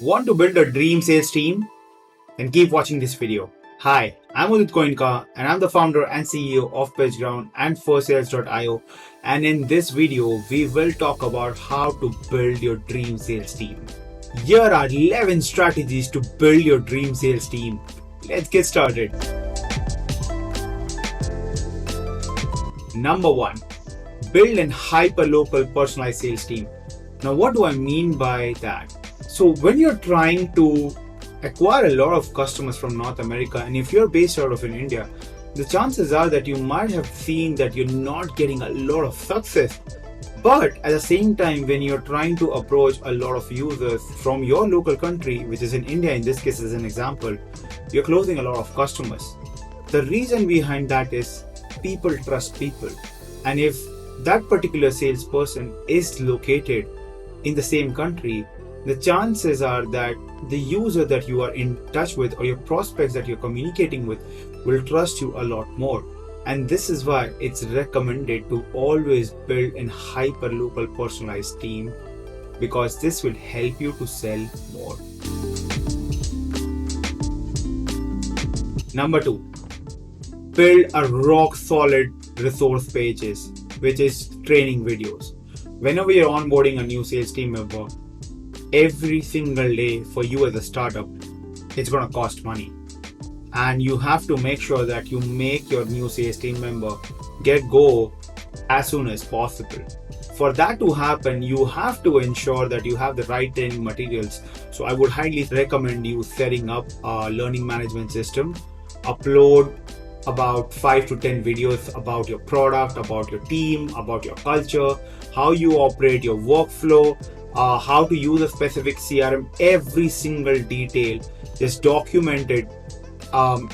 Want to build a dream sales team? Then keep watching this video. Hi, I'm Udit Goenka and I'm the founder and CEO of PitchGround and FirstSales.io, and in this video we will talk about how to build your dream sales team. Here are 11 strategies to build your dream sales team. Let's get started. Number 1. Build an hyperlocal personalized sales team. Now what do I mean by that? So when you're trying to acquire a lot of customers from North America, and if you're based out of in India, the chances are that you might have seen that you're not getting a lot of success. But at the same time, when you're trying to approach a lot of users from your local country, which is in India in this case as an example, you're closing a lot of customers. The reason behind that is people trust people. And if that particular salesperson is located in the same country, the chances are that the user that you are in touch with or your prospects that you're communicating with will trust you a lot more. And this is why it's recommended to always build a hyper-local personalized team, because this will help you to sell more. Number 2, build a rock solid resource pages, which is training videos. Whenever you're onboarding a new sales team member, every single day for you as a startup, it's going to cost money. And you have to make sure that you make your new sales team member get go as soon as possible. For that to happen, you have to ensure that you have the right training materials. So I would highly recommend you setting up a learning management system, upload about 5 to 10 videos about your product, about your team, about your culture, how you operate your workflow, how to use a specific CRM, every single detail, just document it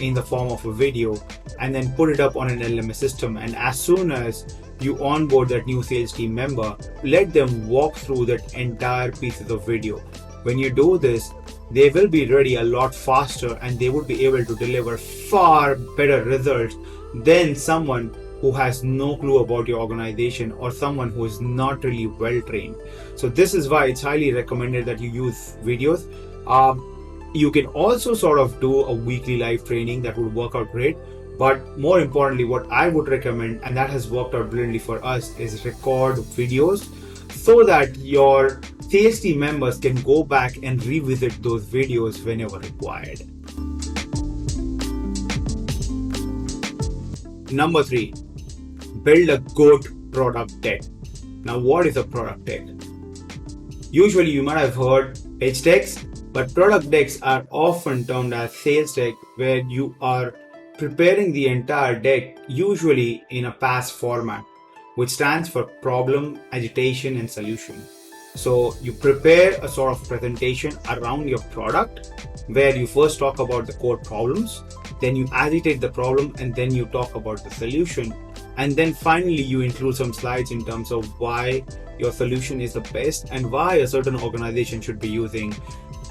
in the form of a video and then put it up on an LMS system. And as soon as you onboard that new sales team member, let them walk through that entire pieces of video. When you do this, they will be ready a lot faster and they would be able to deliver far better results than someone who has no clue about your organization or someone who is not really well trained. So this is why it's highly recommended that you use videos. You can also sort of do a weekly live training that would work out great. But more importantly, what I would recommend, and that has worked out brilliantly for us, is record videos so that your sales team members can go back and revisit those videos whenever required. Number 3, build a good product deck. Now, what is a product deck? Usually you might have heard pitch decks, but product decks are often termed as sales deck, where you are preparing the entire deck usually in a PAS format, which stands for problem, agitation, and solution. So you prepare a sort of presentation around your product where you first talk about the core problems, then you agitate the problem, and then you talk about the solution. And then finally you include some slides in terms of why your solution is the best and why a certain organization should be using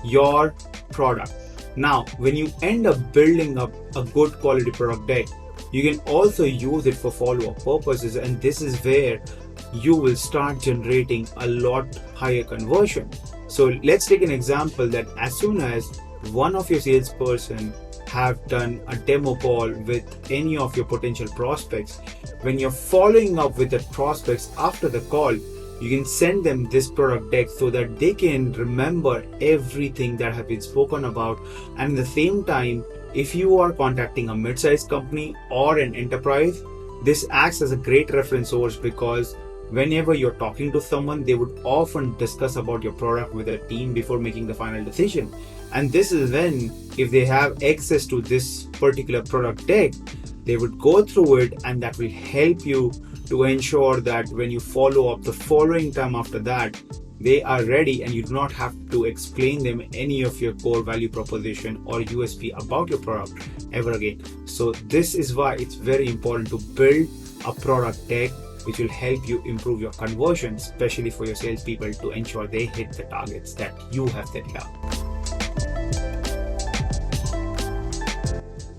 your product. Now, when you end up building up a good quality product deck, you can also use it for follow-up purposes, and this is where you will start generating a lot higher conversion. So let's take an example that as soon as one of your salesperson have done a demo call with any of your potential prospects, when you're following up with the prospects after the call, you can send them this product deck so that they can remember everything that have been spoken about. And at the same time, if you are contacting a mid-sized company or an enterprise, this acts as a great reference source, because whenever you're talking to someone, they would often discuss about your product with their team before making the final decision. And this is when, if they have access to this particular product deck, they would go through it, and that will help you to ensure that when you follow up the following time after that, they are ready and you do not have to explain them any of your core value proposition or USP about your product ever again. So this is why it's very important to build a product deck which will help you improve your conversion, especially for your salespeople, to ensure they hit the targets that you have set up.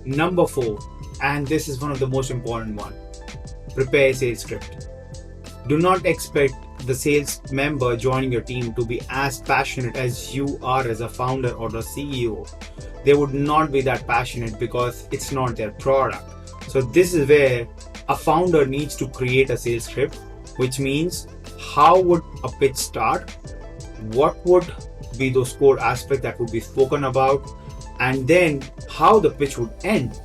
Number 4, and this is one of the most important one, prepare a sales script. Do not expect the sales member joining your team to be as passionate as you are as a founder or the CEO. They would not be that passionate because it's not their product. So this is where a founder needs to create a sales script, which means how would a pitch start, what would be those core aspects that would be spoken about, and then how the pitch would end.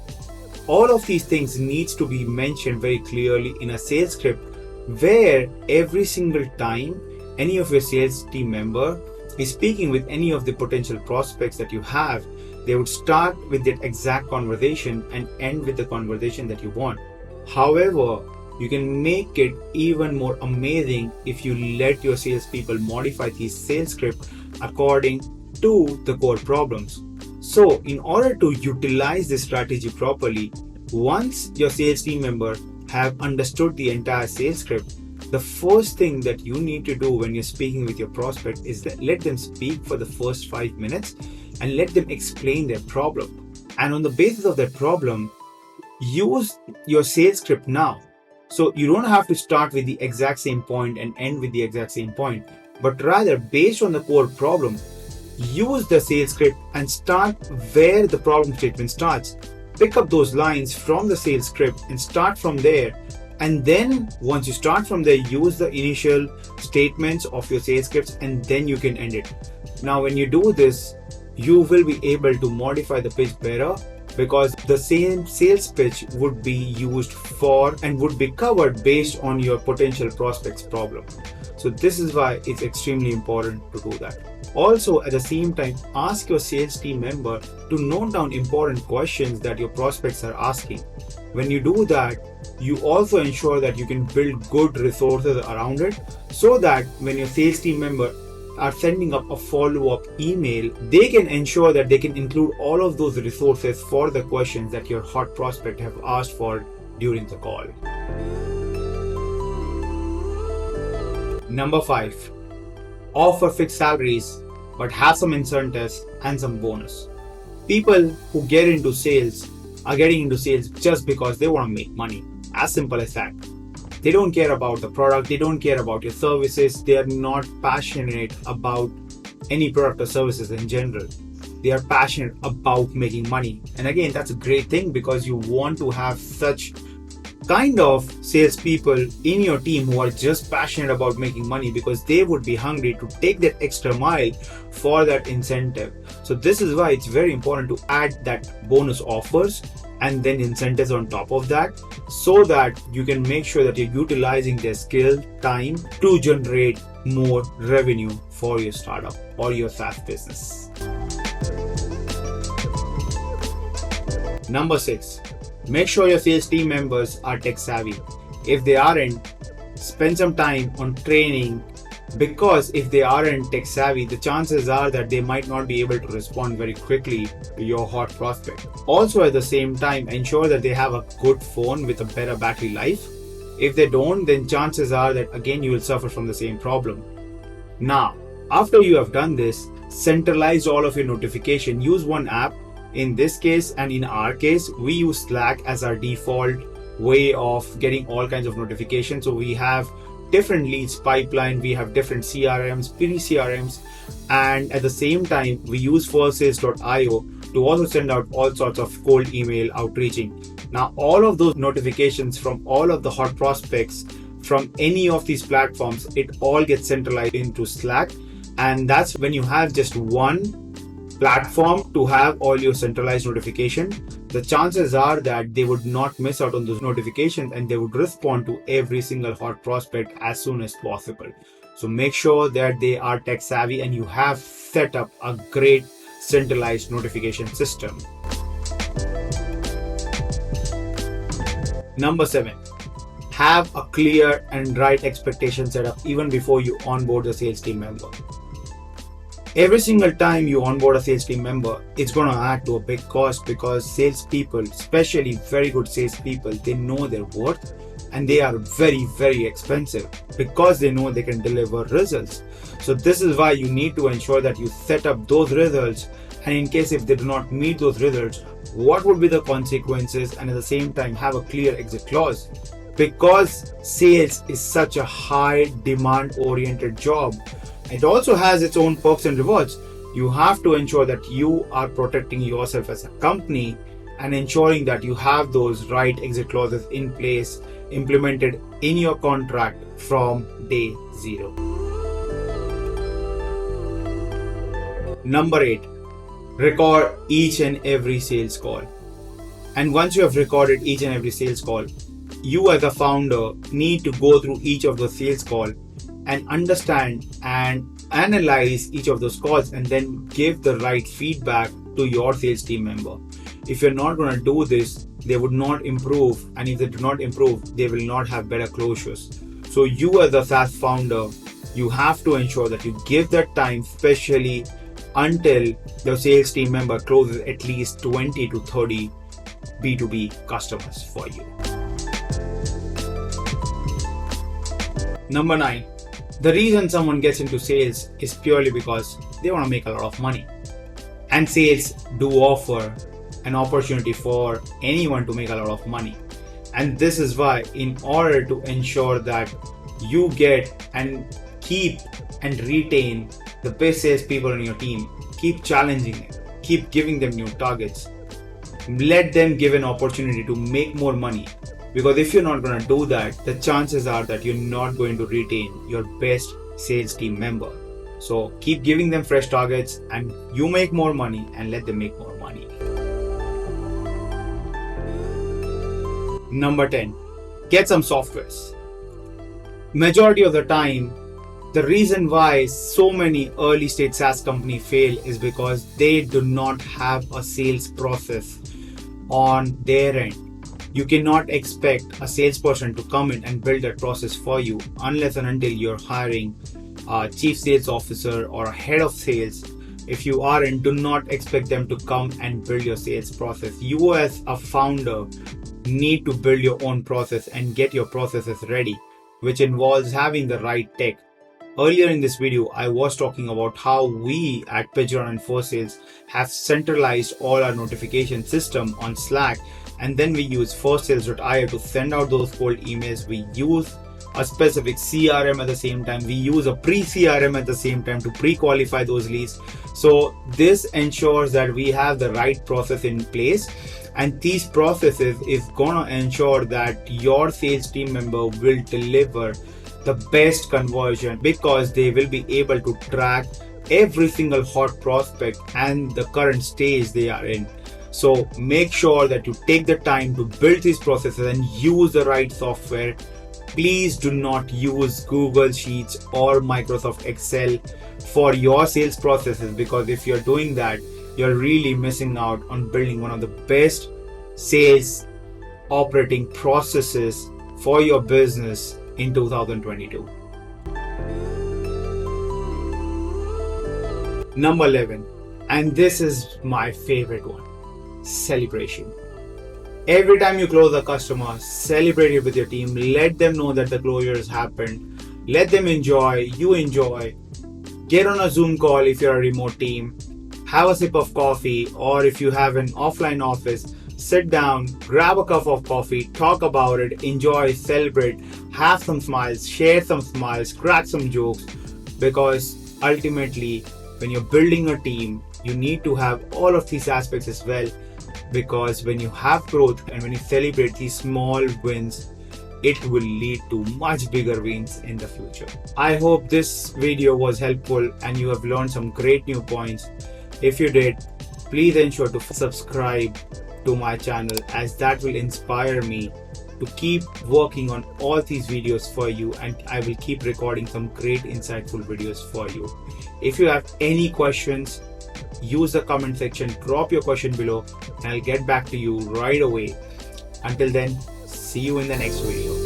All of these things needs to be mentioned very clearly in a sales script, where every single time any of your sales team member is speaking with any of the potential prospects that you have, they would start with that exact conversation and end with the conversation that you want. However, you can make it even more amazing if you let your salespeople modify these sales script according to the core problems. So in order to utilize this strategy properly, once your sales team member have understood the entire sales script, the first thing that you need to do when you're speaking with your prospect is that let them speak for the first 5 minutes and let them explain their problem. And on the basis of that problem, use your sales script now. So you don't have to start with the exact same point and end with the exact same point, but rather based on the core problem, use the sales script and start where the problem statement starts. Pick up those lines from the sales script and start from there. And then once you start from there, use the initial statements of your sales scripts and then you can end it. Now, when you do this, you will be able to modify the pitch better because the same sales pitch would be used for and would be covered based on your potential prospect's problem. So this is why it's extremely important to do that. Also, at the same time, ask your sales team member to note down important questions that your prospects are asking. When you do that, you also ensure that you can build good resources around it so that when your sales team member are sending up a follow-up email, they can ensure that they can include all of those resources for the questions that your hot prospect have asked for during the call. Number 5, offer fixed salaries but have some incentives and some bonus. People who get into sales are getting into sales just because they want to make money. As simple as that. They don't care about the product, they don't care about your services, they are not passionate about any product or services in general. They are passionate about making money. And again, that's a great thing because you want to have such kind of salespeople in your team who are just passionate about making money because they would be hungry to take that extra mile for that incentive. So this is why it's very important to add that bonus offers and then incentives on top of that so that you can make sure that you're utilizing their skill, time to generate more revenue for your startup or your SaaS business. Number 6, make sure your sales team members are tech savvy. If they aren't, spend some time on training because if they aren't tech savvy, the chances are that they might not be able to respond very quickly to your hot prospect. Also at the same time, ensure that they have a good phone with a better battery life. If they don't, then chances are that again you will suffer from the same problem. Now, after you have done this, centralize all of your notification. Use one app. In this case and in our case, we use Slack as our default way of getting all kinds of notifications. So we have different leads pipeline, we have different CRMs, pre-CRMs, and at the same time, we use firstsales.io to also send out all sorts of cold email outreaching. Now, all of those notifications from all of the hot prospects from any of these platforms, it all gets centralized into Slack. And that's when you have just one platform to have all your centralized notification, the chances are that they would not miss out on those notifications and they would respond to every single hot prospect as soon as possible. So make sure that they are tech savvy and you have set up a great centralized notification system. Number 7, have a clear and right expectation set up even before you onboard the sales team member. Every single time you onboard a sales team member, it's going to add to a big cost because salespeople, especially very good salespeople, they know their worth and they are very, very expensive because they know they can deliver results. So this is why you need to ensure that you set up those results, and in case if they do not meet those results, what would be the consequences, and at the same time have a clear exit clause. because sales is such a high demand oriented job. It also has its own perks and rewards. You have to ensure that you are protecting yourself as a company and ensuring that you have those right exit clauses in place, implemented in your contract from day zero. Number 8, record each and every sales call. And once you have recorded each and every sales call, you as a founder need to go through each of those sales calls and understand and analyze each of those calls and then give the right feedback to your sales team member. If you're not going to do this, they would not improve, and if they do not improve, they will not have better closures. So you as a SaaS founder, you have to ensure that you give that time, especially until the sales team member closes at least 20 to 30 B2B customers for you. Number 9, the reason someone gets into sales is purely because they want to make a lot of money. And sales do offer an opportunity for anyone to make a lot of money. And this is why, in order to ensure that you get and keep and retain the best sales people in your team, keep challenging them, keep giving them new targets, let them give an opportunity to make more money. Because if you're not going to do that, the chances are that you're not going to retain your best sales team member. So keep giving them fresh targets and you make more money and let them make more money. Number 10, get some softwares. Majority of the time, the reason why so many early stage SaaS companies fail is because they do not have a sales process on their end. You cannot expect a salesperson to come in and build that process for you unless and until you're hiring a chief sales officer or a head of sales. If you aren't, do not expect them to come and build your sales process. You as a founder need to build your own process and get your processes ready, which involves having the right tech. Earlier in this video, I was talking about how we at PitchGround and 4Sales have centralized all our notification system on Slack, and then we use 4Sales.io to send out those cold emails. We use a specific CRM at the same time. We use a pre-CRM at the same time to pre-qualify those leads. So this ensures that we have the right process in place, and these processes is gonna ensure that your sales team member will deliver the best conversion because they will be able to track every single hot prospect and the current stage they are in. So make sure that you take the time to build these processes and use the right software. Please do not use Google Sheets or Microsoft Excel for your sales processes, because if you're doing that, you're really missing out on building one of the best sales operating processes for your business in 2022. Number 11, and this is my favorite one, celebration. Every time you close a customer, celebrate it with your team. Let them know that the closure has happened. Let them enjoy, you enjoy. Get on a Zoom call if you're a remote team. Have a sip of coffee, or if you have an offline office, sit down, grab a cup of coffee, talk about it, enjoy, celebrate, have some smiles, share some smiles, crack some jokes, because ultimately, when you're building a team, you need to have all of these aspects as well, because when you have growth and when you celebrate these small wins, it will lead to much bigger wins in the future. I hope this video was helpful and you have learned some great new points. If you did, please ensure to subscribe to my channel, as that will inspire me to keep working on all these videos for you, and I will keep recording some great insightful videos for you. If you have any questions, use the comment section, drop your question below, and I'll get back to you right away. Until then, see you in the next video.